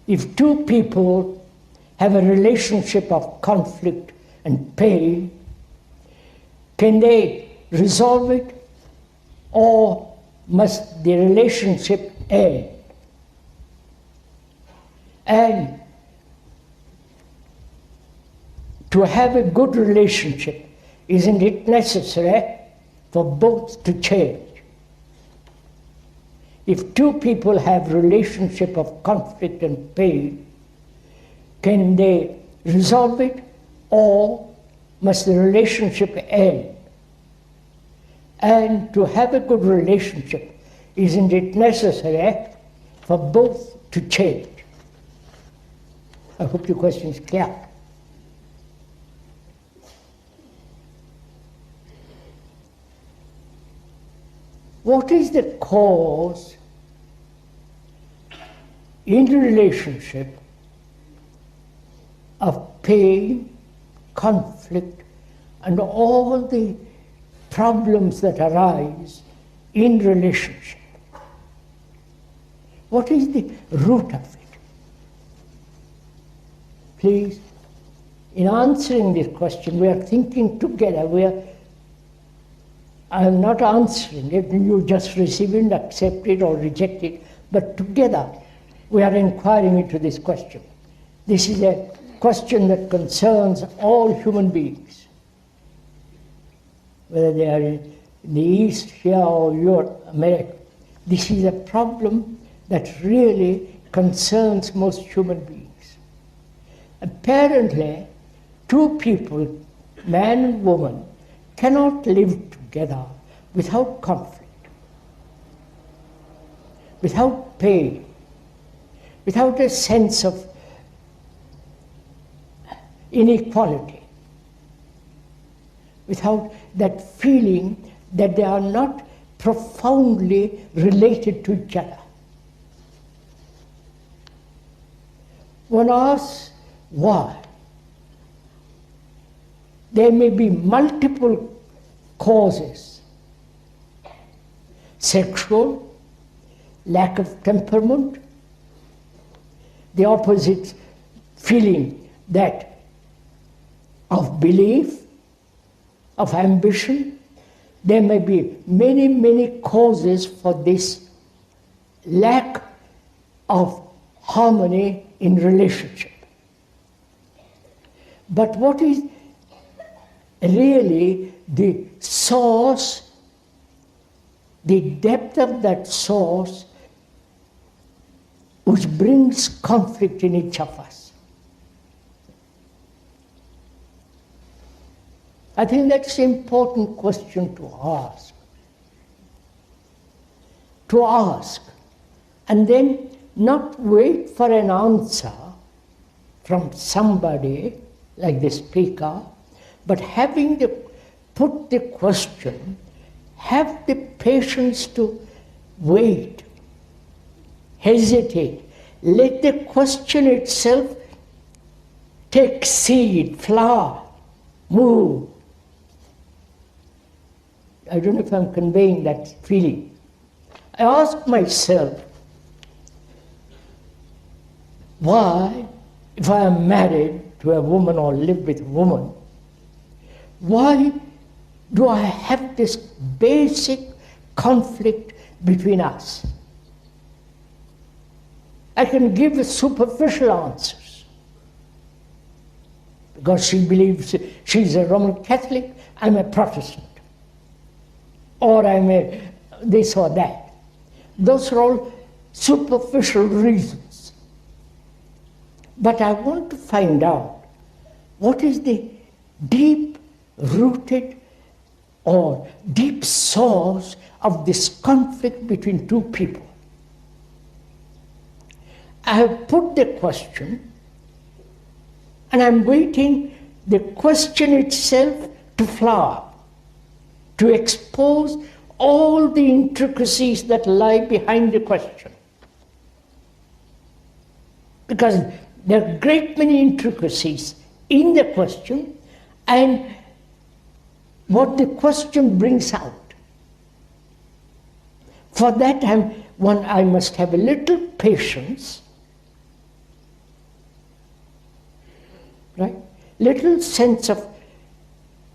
If two people have a relationship of conflict and pain, can they resolve it, or must the relationship end? And to have a good relationship, isn't it necessary for both to change? If two people have relationship of conflict and pain, can they resolve it, or must the relationship end? And to have a good relationship, isn't it necessary for both to change? I hope your question is clear. What is the cause in the relationship of pain, conflict, and all the problems that arise in relationship? What is the root of it? Please, in answering this question, we are thinking together. I am not answering it, you just receive it, accept it or reject it, but together we are inquiring into this question. This is a question that concerns all human beings, whether they are in the East here or Europe, America. This is a problem that really concerns most human beings. Apparently, two people, man and woman, cannot live together without conflict, without pain, without a sense of inequality, without that feeling that they are not profoundly related to each other. One asks why. There may be multiple causes: sexual, lack of temperament, the opposite feeling that of belief, of ambition. There may be many, many causes for this lack of harmony in relationship. But what is really the source, the depth of that source which brings conflict in each of us? I think that's an important question to ask. To ask, and then not wait for an answer from somebody like the speaker, but having put the question, have the patience to wait, hesitate, let the question itself take seed, flower, move. I don't know if I'm conveying that feeling. I ask myself, why, if I am married to a woman or live with a woman, why do I have this basic conflict between us? I can give superficial answers. Because she believes she's a Roman Catholic, I'm a Protestant. Or I'm a this or that. Those are all superficial reasons. But I want to find out what is the deep-rooted or deep source of this conflict between two people. I have put the question, and I'm waiting the question itself to flower, to expose all the intricacies that lie behind the question. Because there are a great many intricacies in the question and what the question brings out. For that I must have a little patience little sense of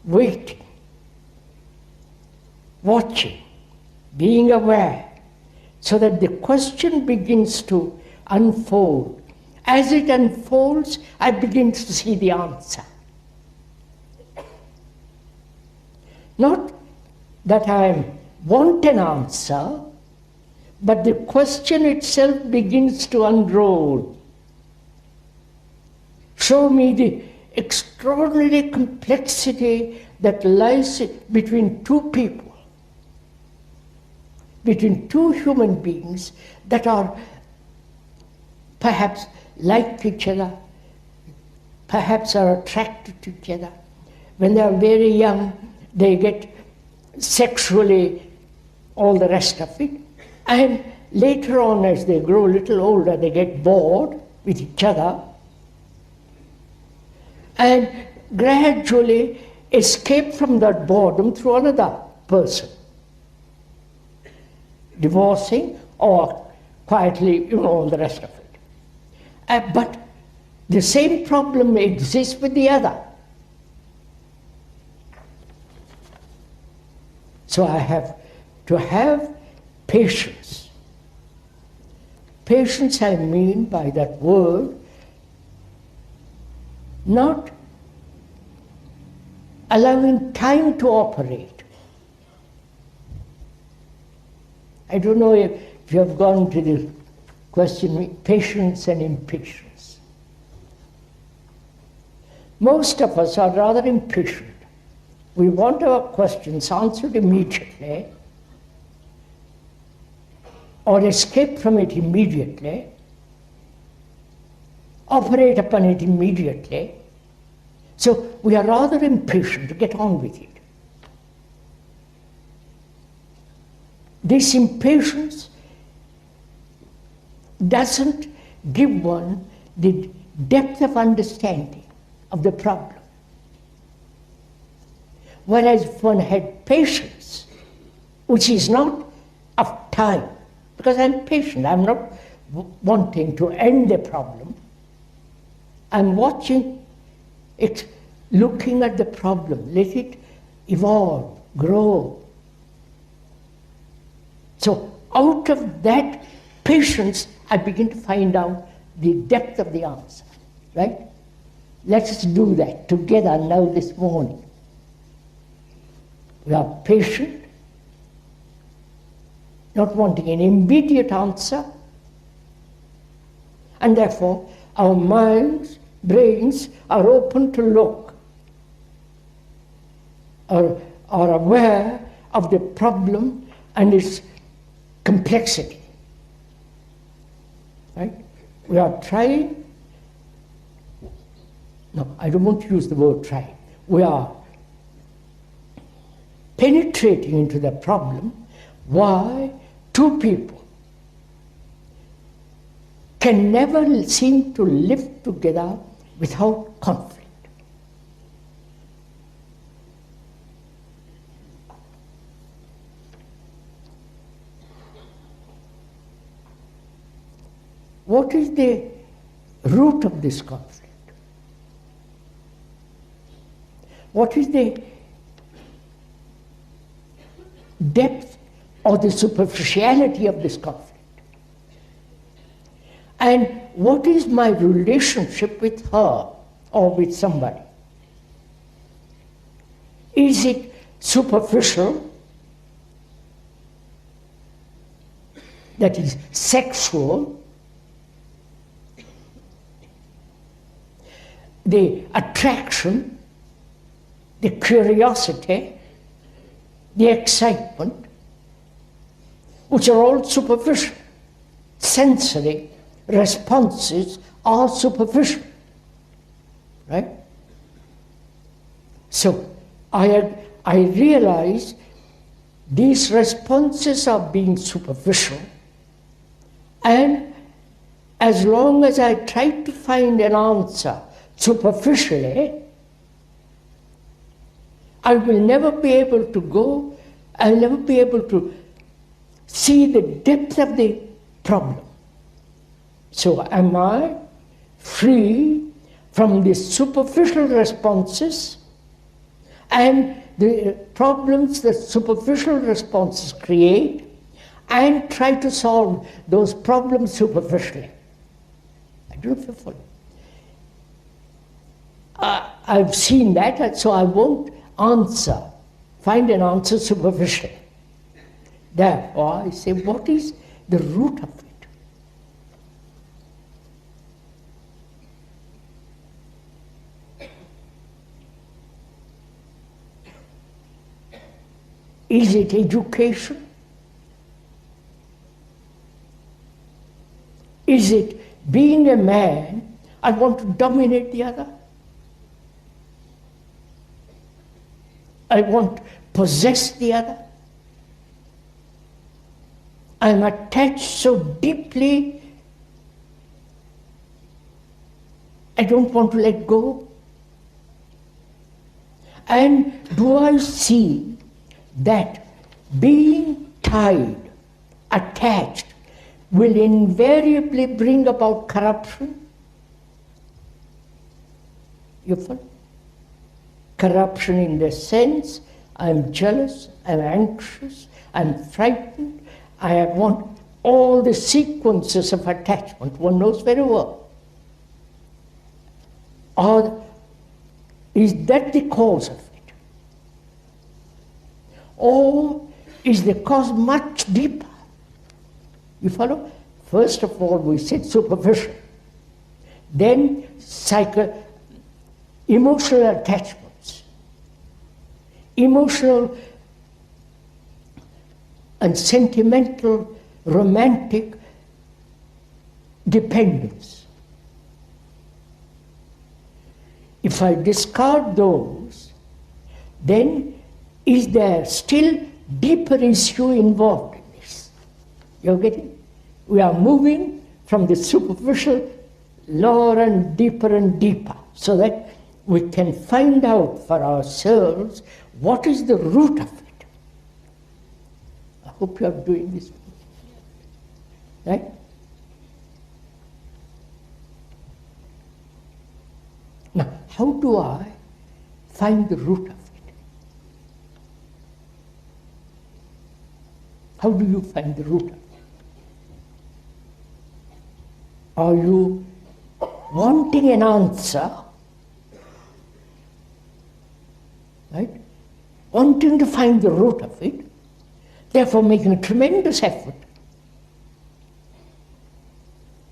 waiting, watching, being aware, so that the question begins to unfold. As it unfolds, I begin to see the answer. Not that I want an answer, but the question itself begins to unroll. Show me the extraordinary complexity that lies between two people, between two human beings that are perhaps like each other, perhaps are attracted to each other. When they are very young, they get sexually all the rest of it. And later on, as they grow a little older, they get bored with each other and gradually escape from that boredom through another person, divorcing or quietly, all the rest of it. But the same problem exists with the other. So I have to have patience. Patience, I mean by that word, not allowing time to operate. I don't know if you have gone to the question, patience and impatience. Most of us are rather impatient. We want our questions answered immediately, or escape from it immediately, operate upon it immediately. So we are rather impatient to get on with it. This impatience doesn't give one the depth of understanding of the problem. Whereas if one had patience, which is not of time, because I'm patient, I'm not wanting to end the problem. I'm watching it, looking at the problem, let it evolve, grow. So out of that patience, I begin to find out the depth of the answer, right? Let's do that together now this morning. We are patient, not wanting an immediate answer, and therefore our minds, brains are open to look, are aware of the problem and its complexity. Right? We are trying, no, I don't want to use the word try. We are penetrating into the problem why two people can never seem to live together without conflict. What is the root of this conflict? What is the depth or the superficiality of this conflict? And what is my relationship with her or with somebody? Is it superficial, that is sexual, the attraction, the curiosity, the excitement, which are all superficial? Sensory responses are superficial, right? So I realize these responses are being superficial, and as long as I try to find an answer superficially, I will never be able to go, I'll never be able to see the depth of the problem. So am I free from the superficial responses and the problems that superficial responses create, and try to solve those problems superficially. I don't know if you follow. I've seen that, so I won't find an answer superficially. Therefore, I say, what is the root of it? Is it education? Is it being a man, I want to dominate the other? I want to possess the other? I'm attached so deeply, I don't want to let go. And do I see that being tied, attached, will invariably bring about corruption? You follow? Corruption in the sense, I'm jealous, I'm anxious, I'm frightened, I want all the sequences of attachment, one knows very well. Or is that the cause of it? Or is the cause much deeper? You follow? First of all, we said superficial. Then emotional attachments. Emotional and sentimental, romantic dependence. If I discard those, then is there still deeper issue involved in this? You're getting? We are moving from the superficial lower and deeper so that we can find out for ourselves what is the root of it. I hope you are doing this. Right? Now, how do I find the root of it? How do you find the root of it? Are you wanting an answer? Right? Wanting to find the root of it, therefore making a tremendous effort.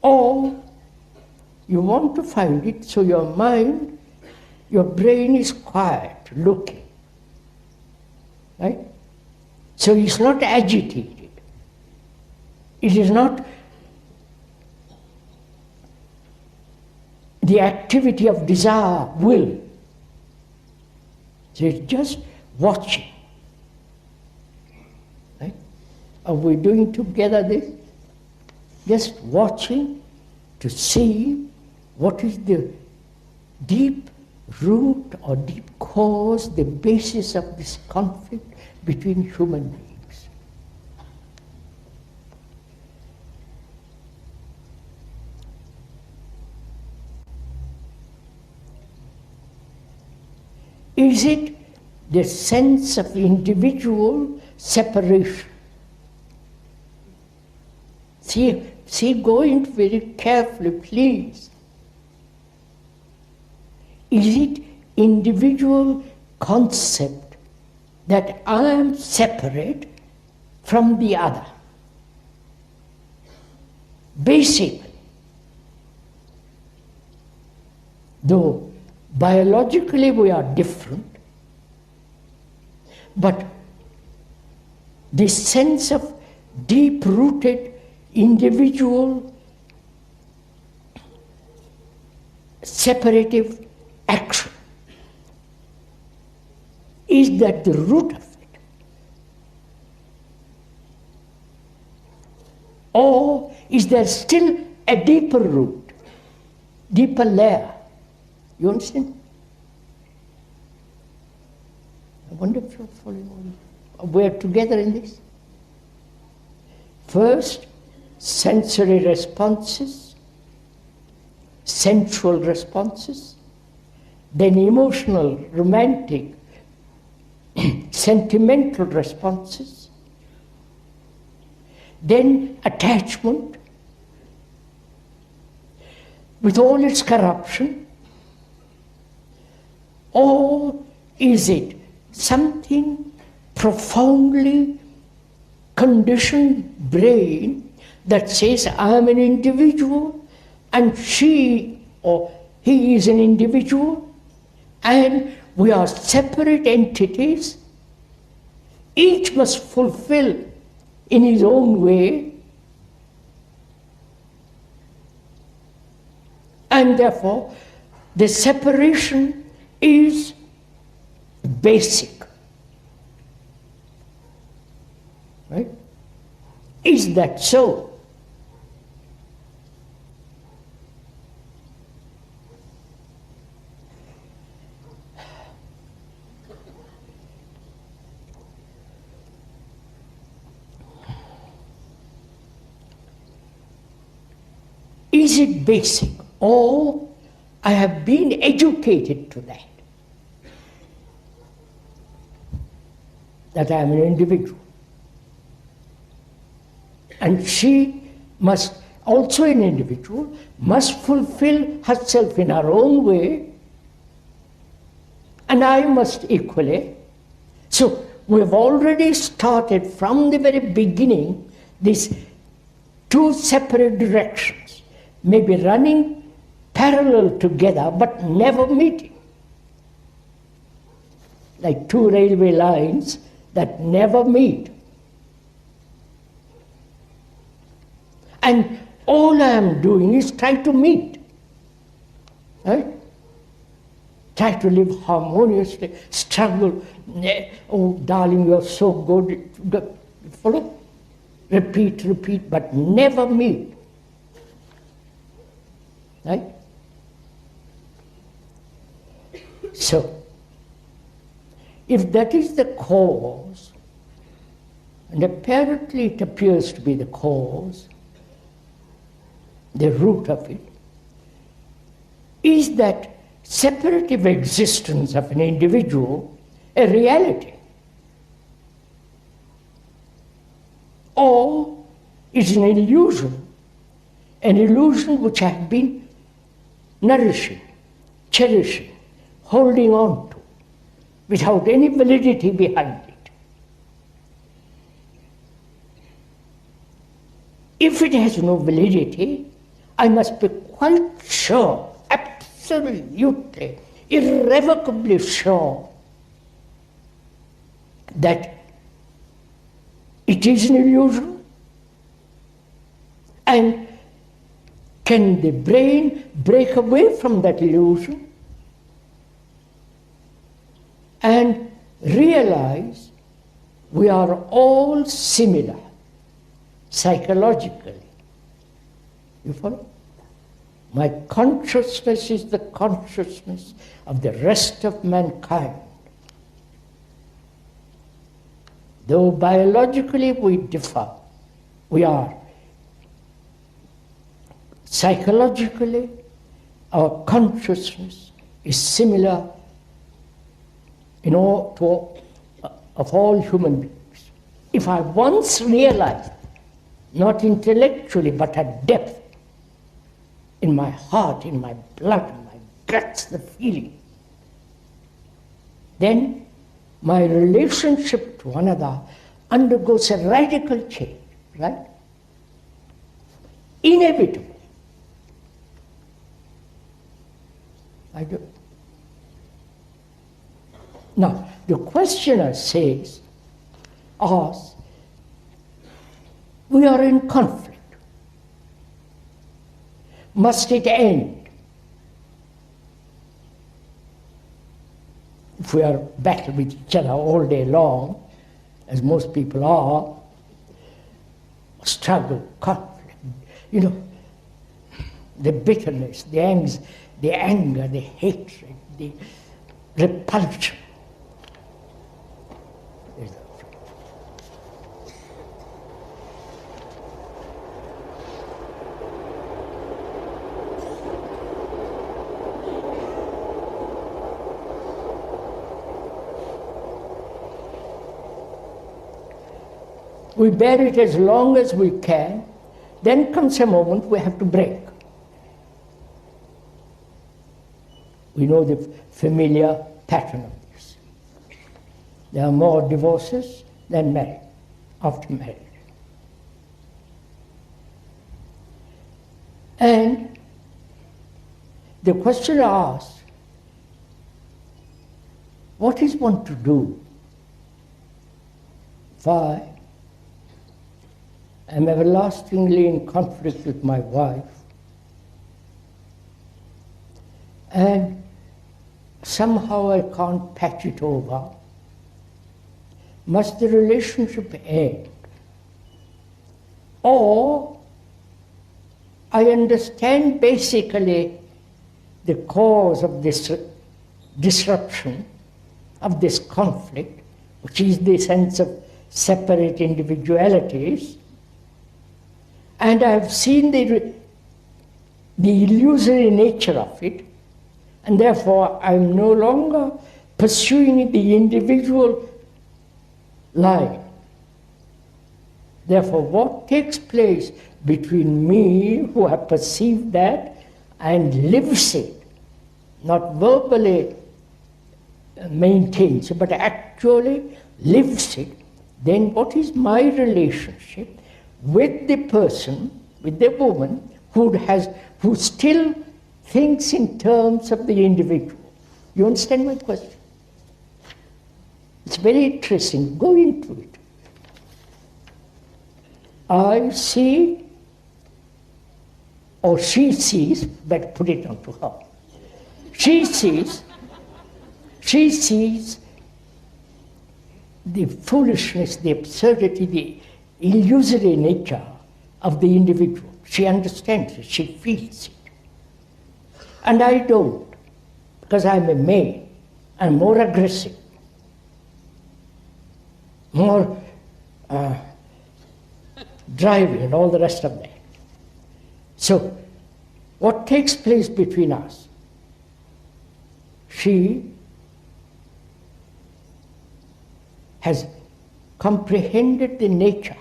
Or you want to find it, so your mind, your brain is quiet, looking. Right? So it's not agitated. It is not the activity of desire, will. So it's just watching. Right? Are we doing together this? Just watching to see what is the deep root or deep cause, the basis of this conflict between human beings. Is it the sense of individual separation? See, go into very carefully, please. Is it individual concept that I am separate from the other? Basically, though biologically we are different, but this sense of deep-rooted individual separative action, is that the root of it? Or is there still a deeper root, deeper layer? You understand? I wonder if you're following on. We're together in this. First, sensory responses, sensual responses. then emotional, romantic, sentimental responses, then attachment with all its corruption, or is it something profoundly conditioned brain that says I am an individual and she or he is an individual and we are separate entities, each must fulfill in his own way, and therefore the separation is basic. Right? Is that so? Is it basic, or I have been educated to that I am an individual? And she must, also an individual, must fulfill herself in her own way, and I must equally. So we have already started from the very beginning these two separate directions, maybe running parallel together but never meeting, like two railway lines that never meet. And all I am doing is try to meet, right? Try to live harmoniously, struggle. Oh, darling, you're so good. Follow? Repeat, but never meet. Right? So, if that is the cause, and apparently it appears to be the cause, the root of it, is that separative existence of an individual a reality? Or is an illusion which I have been nourishing, cherishing, holding on to, without any validity behind it? If it has no validity, I must be quite sure, absolutely, irrevocably sure, that it is an illusion. And can the brain break away from that illusion and realize we are all similar psychologically? You follow? My consciousness is the consciousness of the rest of mankind. Though biologically we differ, we are. Psychologically, our consciousness is similar of all human beings. If I once realize, not intellectually but at depth, in my heart, in my blood, in my guts, the feeling, then my relationship to another undergoes a radical change, right? Inevitable. I do. Now, the questioner says, asks, we are in conflict. Must it end? If we are battling with each other all day long, as most people are, struggle, conflict, the bitterness, the anger, the hatred, the repulsion. We bear it as long as we can. Then comes a moment we have to break. We know the familiar pattern of this. There are more divorces than marriage, after marriage. And the question asks, what is one to do if I am everlastingly in conflict with my wife and somehow I can't patch it over? Must the relationship end? Or I understand basically the cause of this disruption, of this conflict, which is the sense of separate individualities, and I have seen the illusory nature of it, and therefore I am no longer pursuing the individual line. Therefore, what takes place between me, who have perceived that, and lives it, not verbally maintains it, but actually lives it, then what is my relationship with the person, with the woman, who still thinks in terms of the individual? You understand my question? It's very interesting. Go into it. I see, or she sees, better put it onto her. She sees the foolishness, the absurdity, the illusory nature of the individual. She understands it, she feels it. And I don't, because I'm a male, I'm more aggressive, more driving and all the rest of that. So, what takes place between us? She has comprehended the nature,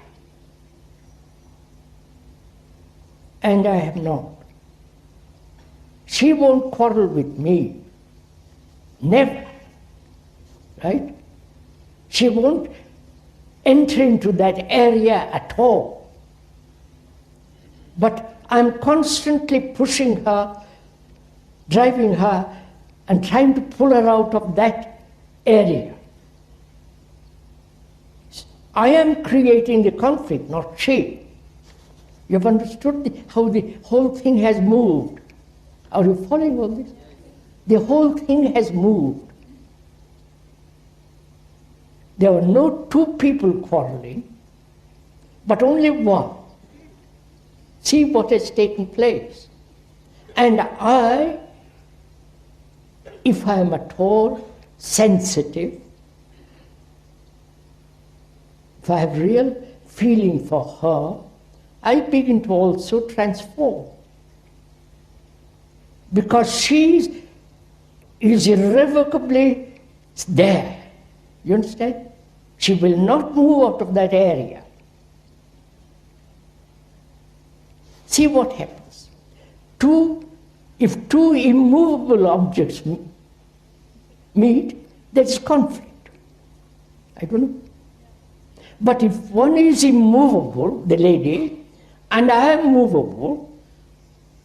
and I have not. She won't quarrel with me, never, right? She won't enter into that area at all. But I'm constantly pushing her, driving her, and trying to pull her out of that area. I am creating the conflict, not she. You've understood how the whole thing has moved. Are you following all this? The whole thing has moved. There were no two people quarreling, but only one. See what has taken place. And I, if I am at all sensitive, if I have real feeling for her, I begin to also transform. Because she is irrevocably there. You understand? She will not move out of that area. See what happens. If two immovable objects meet, there is conflict. I don't know. But if one is immovable, the lady, and I am movable,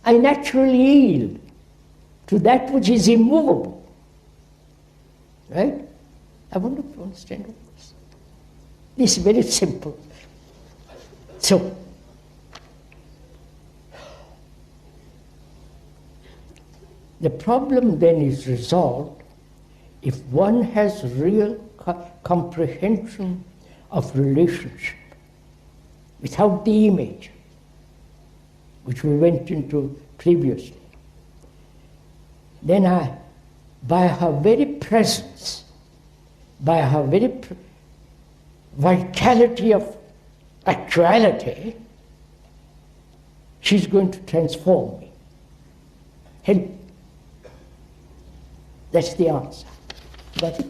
I naturally yield to that which is immovable. Right? I wonder if you understand all this. This is very simple. So, the problem then is resolved if one has real comprehension of relationship without the image, which we went into previously. Then by her very presence, by her very vitality of actuality, she's going to transform me. Help. That's the answer. Got it?